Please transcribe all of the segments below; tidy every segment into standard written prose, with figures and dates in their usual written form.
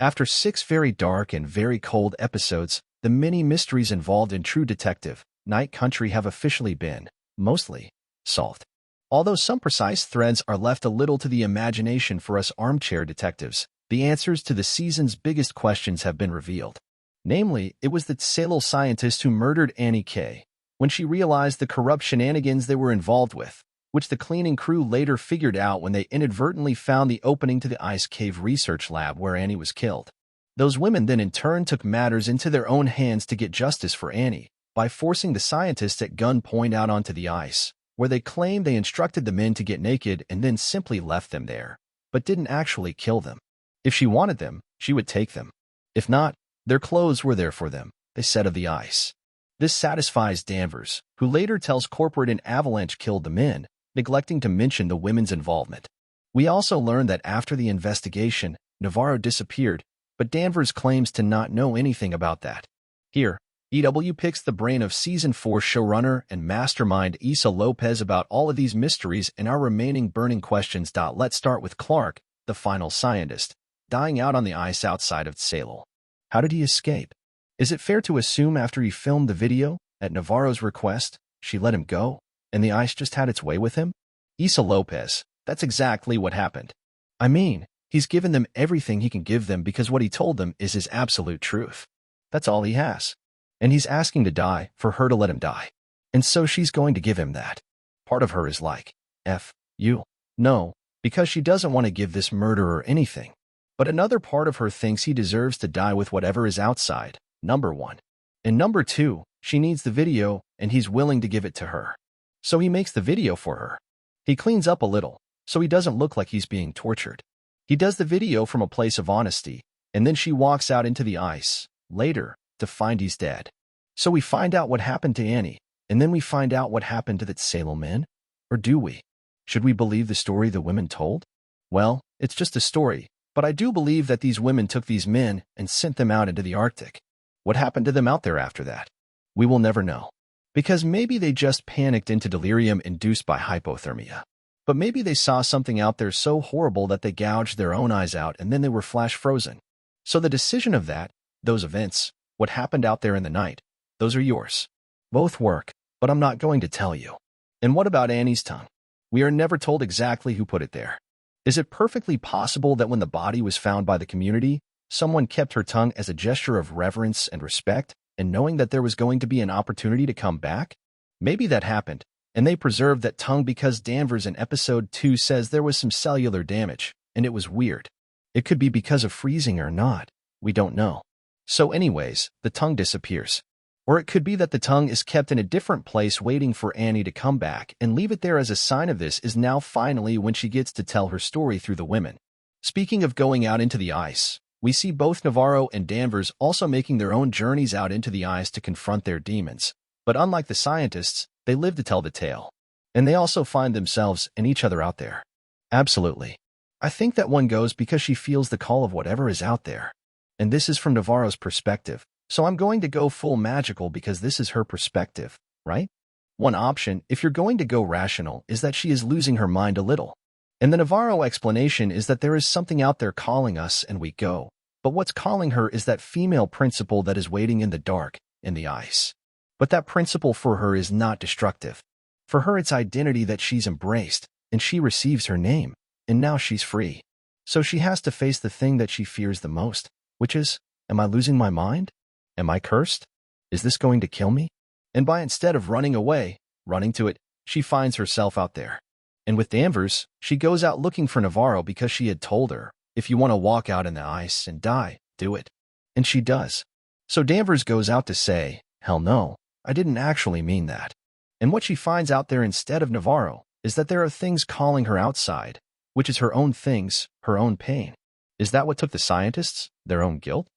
After 6 very dark and very cold episodes, the many mysteries involved in True Detective Night Country have officially been, mostly, solved. Although some precise threads are left a little to the imagination for us armchair detectives, the answers to the season's biggest questions have been revealed. Namely, it was the Salem scientist who murdered Annie Kay when she realized the corrupt shenanigans they were involved with, which the cleaning crew later figured out when they inadvertently found the opening to the ice cave research lab where Annie was killed. Those women then in turn took matters into their own hands to get justice for Annie by forcing the scientists at gunpoint out onto the ice, where they claimed they instructed the men to get naked and then simply left them there, but didn't actually kill them. If she wanted them, she would take them. If not, their clothes were there for them, they said of the ice. This satisfies Danvers, who later tells corporate an avalanche killed the men, neglecting to mention the women's involvement. We also learned that after the investigation, Navarro disappeared, but Danvers claims to not know anything about that. Here, EW picks the brain of Season 4 showrunner and mastermind Issa Lopez about all of these mysteries and our remaining burning questions. Let's start with Clark, the final scientist, dying out on the ice outside of Salem. How did he escape? Is it fair to assume after he filmed the video, at Navarro's request, she let him go, and the ice just had its way with him? Issa Lopez, that's exactly what happened. I mean, he's given them everything he can give them because what he told them is his absolute truth. That's all he has. And he's asking to die for her to let him die. And so she's going to give him that. Part of her is like, F you. No, because she doesn't want to give this murderer anything. But another part of her thinks he deserves to die with whatever is outside, number 1. And number 2, she needs the video, and he's willing to give it to her. So he makes the video for her. He cleans up a little, so he doesn't look like he's being tortured. He does the video from a place of honesty, and then she walks out into the ice, later, to find he's dead. So we find out what happened to Annie, and then we find out what happened to that Salem men? Or do we? Should we believe the story the women told? Well, it's just a story, but I do believe that these women took these men and sent them out into the Arctic. What happened to them out there after that? We will never know. Because maybe they just panicked into delirium induced by hypothermia. But maybe they saw something out there so horrible that they gouged their own eyes out and then they were flash frozen. So the decision of that, those events, what happened out there in the night, those are yours. Both work, but I'm not going to tell you. And what about Annie's tongue? We are never told exactly who put it there. Is it perfectly possible that when the body was found by the community, someone kept her tongue as a gesture of reverence and respect, and knowing that there was going to be an opportunity to come back? Maybe that happened, and they preserved that tongue because Danvers in Episode 2 says there was some cellular damage, and it was weird. It could be because of freezing or not. We don't know. So anyways, the tongue disappears. Or it could be that the tongue is kept in a different place waiting for Annie to come back and leave it there as a sign of this is now finally when she gets to tell her story through the women. Speaking of going out into the ice, we see both Navarro and Danvers also making their own journeys out into the ice to confront their demons. But unlike the scientists, they live to tell the tale. And they also find themselves and each other out there. Absolutely. I think that one goes because she feels the call of whatever is out there. And this is from Navarro's perspective. So I'm going to go full magical because this is her perspective, right? One option, if you're going to go rational, is that she is losing her mind a little. And the Navarro explanation is that there is something out there calling us and we go. But what's calling her is that female principle that is waiting in the dark, in the ice. But that principle for her is not destructive. For her it's identity that she's embraced, and she receives her name, and now she's free. So she has to face the thing that she fears the most, which is, am I losing my mind? Am I cursed? Is this going to kill me? And by instead of running away, running to it, she finds herself out there. And with Danvers, she goes out looking for Navarro because she had told her, if you want to walk out in the ice and die, do it. And she does. So Danvers goes out to say, hell no, I didn't actually mean that. And what she finds out there instead of Navarro is that there are things calling her outside, which is her own things, her own pain. Is that what took the scientists? Their own guilt?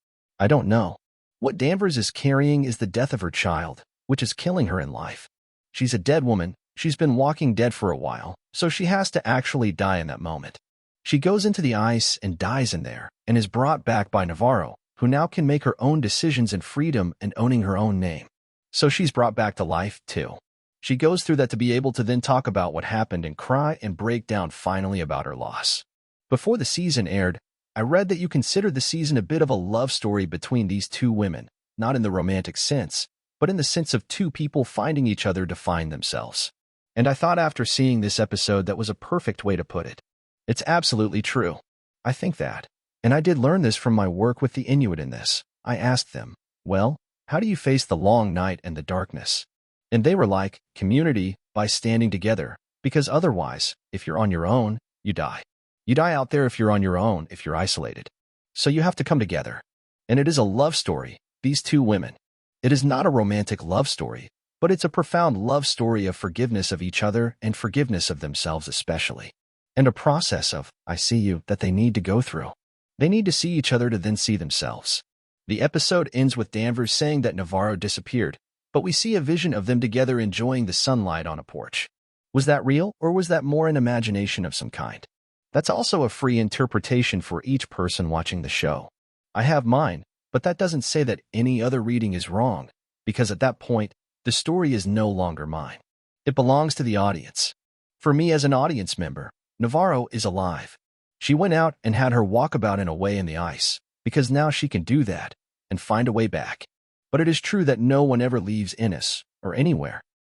I don't know. What Danvers is carrying is the death of her child, which is killing her in life. She's a dead woman, she's been walking dead for a while, so she has to actually die in that moment. She goes into the ice and dies in there, and is brought back by Navarro, who now can make her own decisions in freedom and owning her own name. So she's brought back to life, too. She goes through that to be able to then talk about what happened and cry and break down finally about her loss. Before the season aired, I read that you consider the season a bit of a love story between these two women, not in the romantic sense, but in the sense of two people finding each other to find themselves. And I thought after seeing this episode that was a perfect way to put it. It's absolutely true. I think that. And I did learn this from my work with the Inuit in this. I asked them, well, how do you face the long night and the darkness? And they were like, community, by standing together, because otherwise, if you're on your own, you die. You die out there if you're on your own, if you're isolated. So you have to come together. And it is a love story, these two women. It is not a romantic love story, but it's a profound love story of forgiveness of each other and forgiveness of themselves especially. And a process of, I see you, that they need to go through. They need to see each other to then see themselves. The episode ends with Danvers saying that Navarro disappeared, but we see a vision of them together enjoying the sunlight on a porch. Was that real, or was that more an imagination of some kind? That's also a free interpretation for each person watching the show. I have mine, but that doesn't say that any other reading is wrong, because at that point, the story is no longer mine. It belongs to the audience. For me as an audience member, Navarro is alive. She went out and had her walkabout in a way in the ice, because now she can do that and find a way back. But it is true that no one ever leaves Innis, or anywhere,